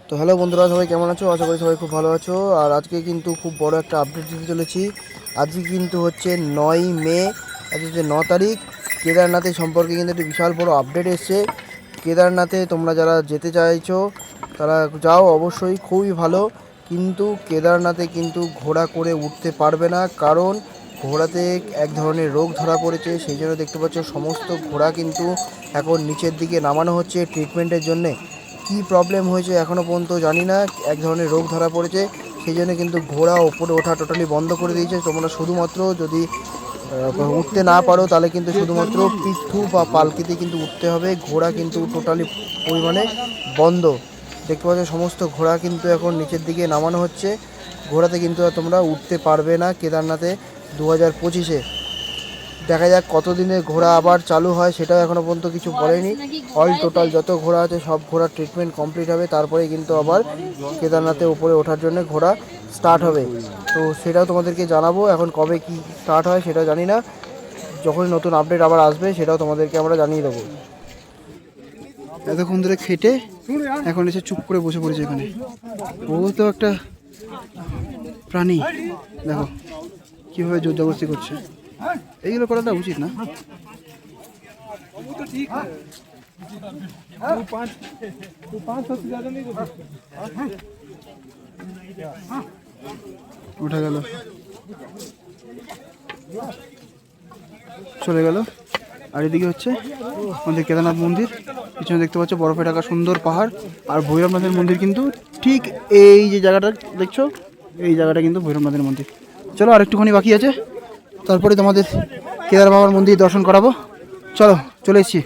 তো হ্যালো বন্ধুরা, সবাই কেমন আছো? আশা করি সবাই খুব ভালো আছো। আর আজকে কিন্তু খুব বড় একটা আপডেট দিতে চলেছি। আজকে কিন্তু হচ্ছে 9 মে, আজকে হচ্ছে 9 তারিখ। কেদারনাথের সম্পর্কে কিন্তু একটা বিশাল বড় আপডেট এসছে। কেদারনাথে তোমরা যারা যেতে চাইছো তারা যাও, অবশ্যই খুবই ভালো। কিন্তু কেদারনাথে কিন্তু ঘোড়া করে উঠতে পারবে না, কারণ ঘোড়াতে এক ধরনের রোগ ধরা পড়েছে। সেই জন্য দেখতে পাচ্ছ সমস্ত ঘোড়া কিন্তু এখন নিচের দিকে নামানো হচ্ছে ট্রিটমেন্টের জন্যে। কি প্রবলেম হয়েছে এখনও পর্যন্ত জানি না, এক ধরনের রোগ ধরা পড়েছে। সেই জন্য কিন্তু ঘোড়া ওপরে ওঠা টোটালি বন্ধ করে দিয়েছে। তোমরা শুধুমাত্র যদি উঠতে না পারো তাহলে কিন্তু শুধুমাত্র পিঠু বা পালকিতে কিন্তু উঠতে হবে। ঘোড়া কিন্তু টোটালি পরিমাণে বন্ধ। দেখতে পাচ্ছ সমস্ত ঘোড়া কিন্তু এখন নিচের দিকে নামানো হচ্ছে। ঘোড়াতে কিন্তু আর তোমরা উঠতে পারবে না কেদারনাথে 2025-এ। দেখা যাক কতদিনে ঘোড়া আবার চালু হয়, সেটাও এখনও পর্যন্ত কিছু বলেনি। অল টোটাল যত ঘোড়া আছে সব ঘোড়ার ট্রিটমেন্ট কমপ্লিট হবে, তারপরে কিন্তু আবার কেদারনাথে উপরে ওঠার জন্য ঘোড়া স্টার্ট হবে। তো সেটাও তোমাদেরকে জানাবো। এখন কবে কি স্টার্ট হয় সেটা জানি না, যখন নতুন আপডেট আবার আসবে সেটাও তোমাদেরকে আমরা জানিয়ে দেবো। এতক্ষণ ধরে খেটে এখন এসে চুপ করে বসে পড়েছে এখানে। ও তো একটা প্রাণী, দেখো কীভাবে জোর জবরদস্তি করছে। এইগুলো করাটা উচিত না। উঠে গেল, চলে গেল। আর এদিকে হচ্ছে আমাদের কেদারনাথ মন্দির, পিছনে দেখতে পাচ্ছ বরফে ঢাকা সুন্দর পাহাড়। আর ভৈরবনাথের মন্দির কিন্তু ঠিক এই যে জায়গাটা দেখছো, এই জায়গাটা কিন্তু ভৈরবনাথের মন্দির। চলো আর একটুখানি বাকি আছে, তারপরে তোমাদের কেদার বাবার মন্দির দর্শন করাবো। চলো, চলে এসেছি।